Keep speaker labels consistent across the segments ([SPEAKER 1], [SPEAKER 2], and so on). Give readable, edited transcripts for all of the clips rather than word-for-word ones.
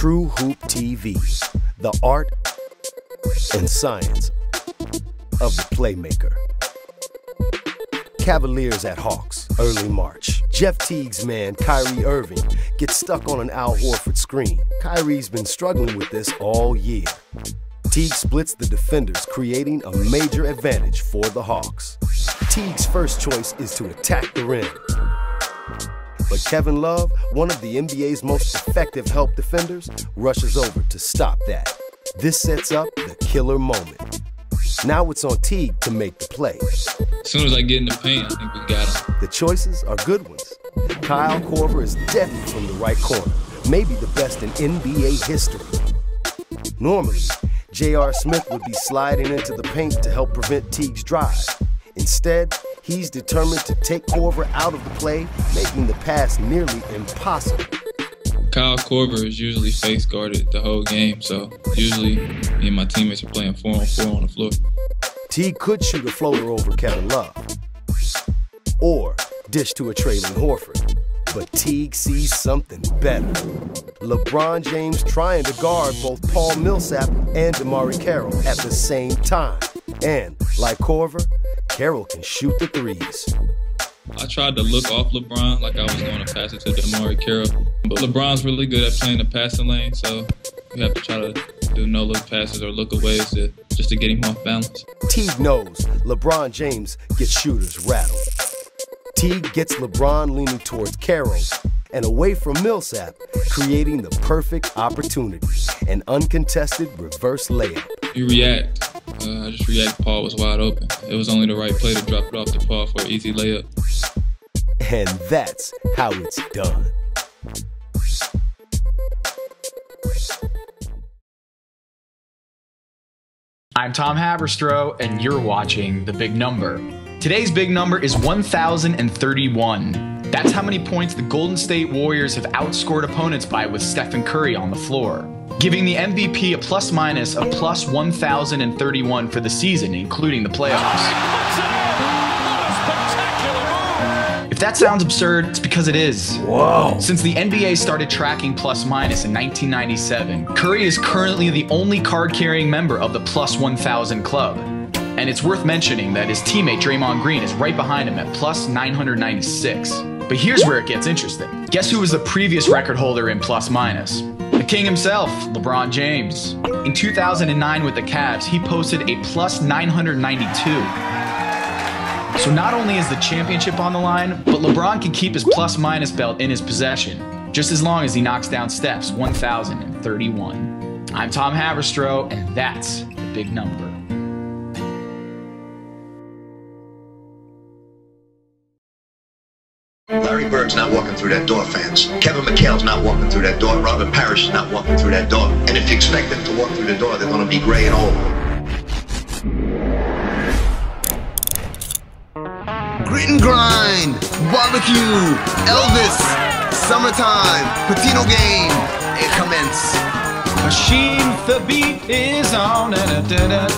[SPEAKER 1] True Hoop TV, the art and science of the playmaker. Cavaliers at Hawks, early March. Jeff Teague's man, Kyrie Irving, gets stuck on an Al Horford screen. Kyrie's been struggling with this all year. Teague splits the defenders, creating a major advantage for the Hawks. Teague's first choice is to attack the rim. But Kevin Love, one of the NBA's most effective help defenders, rushes over to stop that. This sets up the killer moment. Now it's on Teague to make the play.
[SPEAKER 2] As soon as I get in the paint, I think we got him.
[SPEAKER 1] The choices are good ones. Kyle Korver is deadly from the right corner, maybe the best in NBA history. Normally, J.R. Smith would be sliding into the paint to help prevent Teague's drive. Instead, he's determined to take Korver out of the play, making the pass nearly impossible.
[SPEAKER 2] Kyle Korver is usually face guarded the whole game, so usually me and my teammates are playing 4-on-4 on the floor.
[SPEAKER 1] Teague could shoot a floater over Kevin Love, or dish to a trailing Horford. But Teague sees something better. LeBron James trying to guard both Paul Millsap and DeMarre Carroll at the same time. And, like Korver, Carroll can shoot the threes.
[SPEAKER 2] I tried to look off LeBron like I was going to pass it to DeMarre Carroll. But LeBron's really good at playing the passing lane, so you have to try to do no-look passes or look away just to get him off balance.
[SPEAKER 1] Teague knows LeBron James gets shooters rattled. Teague gets LeBron leaning towards Carroll and away from Millsap, creating the perfect opportunity, an uncontested reverse layup.
[SPEAKER 2] You react. I just react. Paul was wide open. It was only the right play to drop it off to Paul for an easy layup.
[SPEAKER 1] And that's how it's done.
[SPEAKER 3] I'm Tom Haberstroh, and you're watching The Big Number. Today's big number is 1,031. That's how many points the Golden State Warriors have outscored opponents by with Stephen Curry on the floor, giving the MVP a plus-minus of plus 1,031 for the season, including the playoffs. If that sounds absurd, it's because it is.
[SPEAKER 1] Whoa.
[SPEAKER 3] Since the NBA started tracking plus-minus in 1997, Curry is currently the only card-carrying member of the plus 1,000 club. And it's worth mentioning that his teammate Draymond Green is right behind him at plus 996. But here's where it gets interesting. Guess who was the previous record holder in plus-minus? The king himself, LeBron James. In 2009 with the Cavs, he posted a plus 992. So not only is the championship on the line, but LeBron can keep his plus-minus belt in his possession, just as long as he knocks down Steph's 1,031. I'm Tom Haberstroh, and that's The Big Number.
[SPEAKER 4] Larry Bird's not walking through that door, fans. Kevin McHale's not walking through that door. Robert Parrish is not walking through that door. And if you expect them to walk through the door, they're going to be gray and old.
[SPEAKER 5] Grit and grind, barbecue, Elvis, summertime, Patino game, it commence.
[SPEAKER 3] Machine, the beat is on,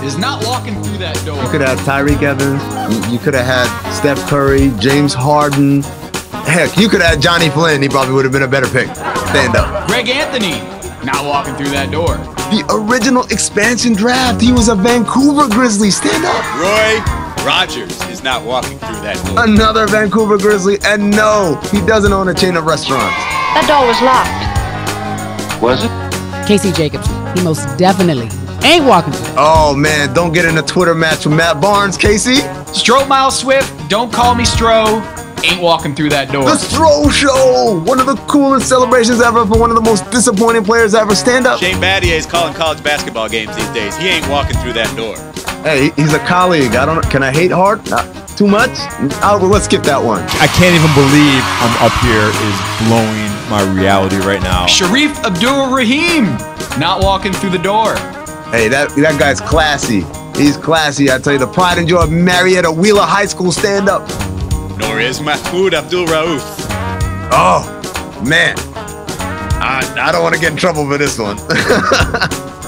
[SPEAKER 3] is not walking through that door.
[SPEAKER 5] You could have Tyreek Evans, you could have had Steph Curry, James Harden. Heck, you could have had Johnny Flynn, he probably would have been a better pick. Stand up.
[SPEAKER 3] Greg Anthony, not walking through that door.
[SPEAKER 5] The original expansion draft, he was a Vancouver Grizzly. Stand up.
[SPEAKER 6] Roy Rogers is not walking through that door.
[SPEAKER 5] Another Vancouver Grizzly, and no, he doesn't own a chain of restaurants.
[SPEAKER 7] That door was locked.
[SPEAKER 6] Was it?
[SPEAKER 7] Casey Jacobs, he most definitely ain't walking through.
[SPEAKER 5] Oh man, don't get in a Twitter match with Matt Barnes, Casey.
[SPEAKER 3] Stroh Miles Swift, don't call me Stroh, ain't walking through that door.
[SPEAKER 5] The Stroh Show, one of the coolest celebrations ever for one of the most disappointing players ever. Stand up.
[SPEAKER 6] Shane Battier is calling college basketball games these days. He ain't walking through that door.
[SPEAKER 5] Hey, he's a colleague. Can I hate hard? Too much? Let's skip that one.
[SPEAKER 8] I can't even believe I'm up here is blowing my reality right now.
[SPEAKER 3] Sharif Abdul-Rahim, not walking through the door.
[SPEAKER 5] Hey, that guy's classy. He's classy. I tell you, the pride and joy of Marietta Wheeler High School. Stand up.
[SPEAKER 6] Nor is Mahmoud Abdul-Rauf.
[SPEAKER 5] Oh, man. I don't want to get in trouble for this one.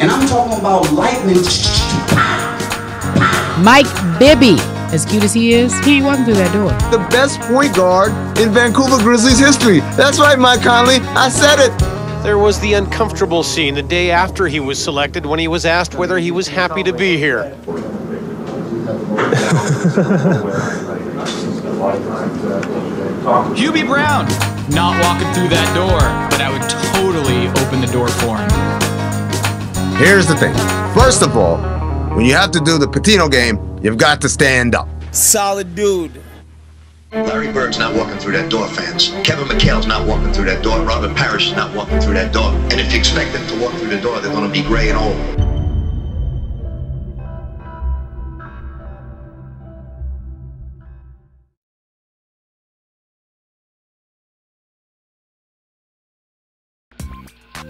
[SPEAKER 9] And I'm talking about lightning.
[SPEAKER 7] Mike Bibby, as cute as he is, he ain't walking through that door.
[SPEAKER 5] The best point guard in Vancouver Grizzlies history. That's right, Mike Conley. I said it.
[SPEAKER 10] There was the uncomfortable scene the day after he was selected when he was asked whether he was happy to be here.
[SPEAKER 3] Hubie Brown, not walking through that door, but I would totally open the door for him.
[SPEAKER 5] Here's the thing. First of all, when you have to do the Patino game, you've got to stand up.
[SPEAKER 11] Solid dude.
[SPEAKER 4] Larry Bird's not walking through that door, fans. Kevin McHale's not walking through that door. Robert Parrish is not walking through that door. And if you expect them to walk through the door, they're going to be gray and old.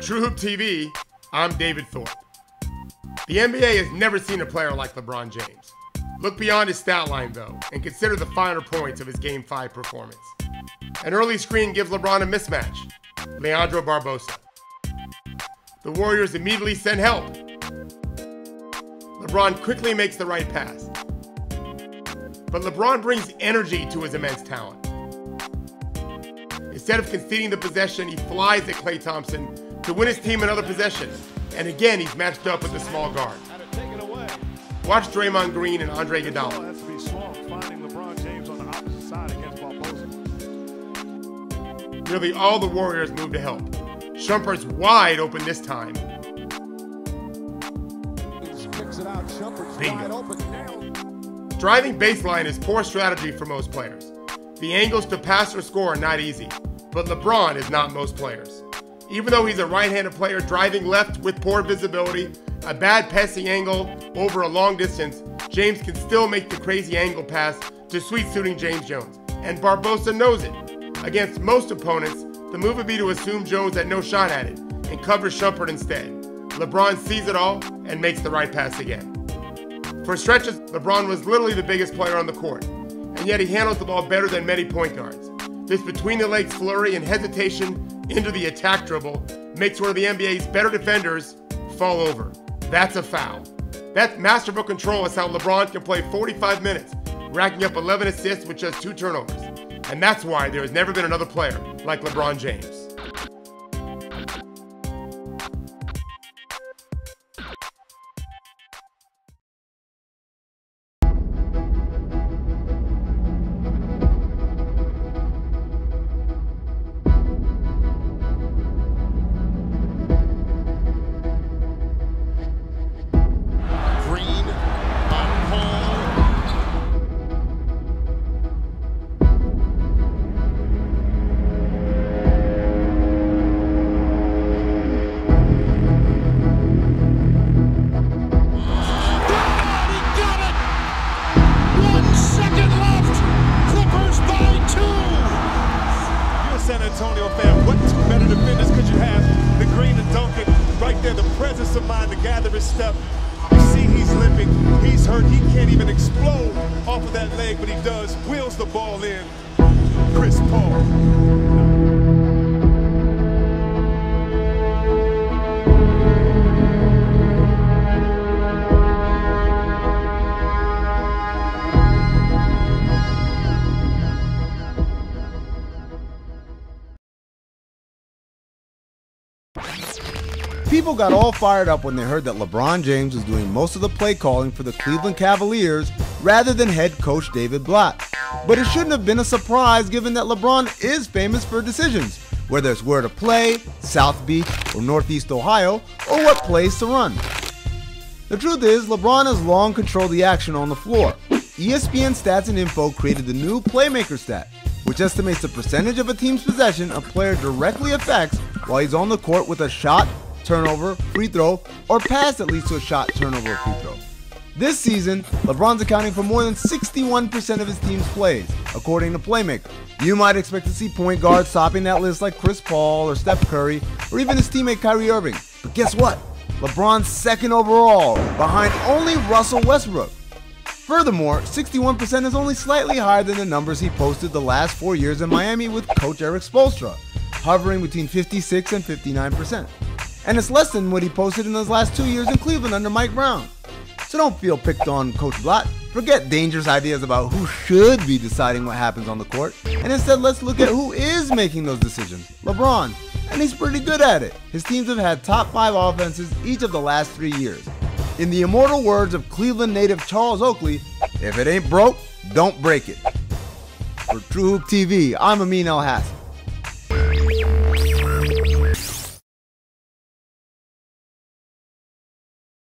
[SPEAKER 12] True Hoop TV, I'm David Thorpe. The NBA has never seen a player like LeBron James. Look beyond his stat line, though, and consider the finer points of his Game 5 performance. An early screen gives LeBron a mismatch, Leandro Barbosa. The Warriors immediately send help. LeBron quickly makes the right pass. But LeBron brings energy to his immense talent. Instead of conceding the possession, he flies at Klay Thompson to win his team another possession. And again, he's matched up with the small guard. Watch Draymond Green and Andre Iguodala.
[SPEAKER 13] Has to be smart, finding LeBron James on the opposite side against Barbosa.
[SPEAKER 12] Nearly all the Warriors move to help. Shumpert's wide open this time. Bingo. Driving baseline is poor strategy for most players. The angles to pass or score are not easy, but LeBron is not most players. Even though he's a right-handed player driving left with poor visibility, a bad passing angle over a long distance, James can still make the crazy angle pass to sweet-suiting James Jones. And Barbosa knows it. Against most opponents, the move would be to assume Jones had no shot at it and cover Shumpert instead. LeBron sees it all and makes the right pass again. For stretches, LeBron was literally the biggest player on the court, and yet he handles the ball better than many point guards. This between-the-legs flurry and hesitation into the attack dribble makes one of the NBA's better defenders fall over. That's a foul. That masterful control is how LeBron can play 45 minutes, racking up 11 assists with just 2 turnovers. And that's why there has never been another player like LeBron James.
[SPEAKER 13] San Antonio fan, what two better defenders could you have than Green and Duncan? Right there, the presence of mind to gather his step. You see he's limping, he's hurt, he can't even explode off of that leg, but he does, wheels the ball in. Chris Paul.
[SPEAKER 14] People got all fired up when they heard that LeBron James was doing most of the play calling for the Cleveland Cavaliers rather than head coach David Blatt. But it shouldn't have been a surprise given that LeBron is famous for decisions, whether it's where to play, South Beach, or Northeast Ohio, or what plays to run. The truth is, LeBron has long controlled the action on the floor. ESPN Stats and Info created the new Playmaker stat, which estimates the percentage of a team's possession a player directly affects while he's on the court with a shot, turnover, free throw, or pass that leads to a shot, turnover, or free throw. This season, LeBron's accounting for more than 61% of his team's plays, according to Playmaker. You might expect to see point guards topping that list like Chris Paul or Steph Curry, or even his teammate Kyrie Irving. But guess what? LeBron's second overall, behind only Russell Westbrook. Furthermore, 61% is only slightly higher than the numbers he posted the last 4 years in Miami with coach Eric Spoelstra, hovering between 56 and 59%. And it's less than what he posted in his last 2 years in Cleveland under Mike Brown. So don't feel picked on Coach Blatt. Forget dangerous ideas about who should be deciding what happens on the court, and instead let's look at who is making those decisions. LeBron. and he's pretty good at it. His teams have had top 5 offenses each of the last 3 years. In the immortal words of Cleveland native Charles Oakley, if it ain't broke, don't break it. For True Hoop TV, I'm Amin El Hassan.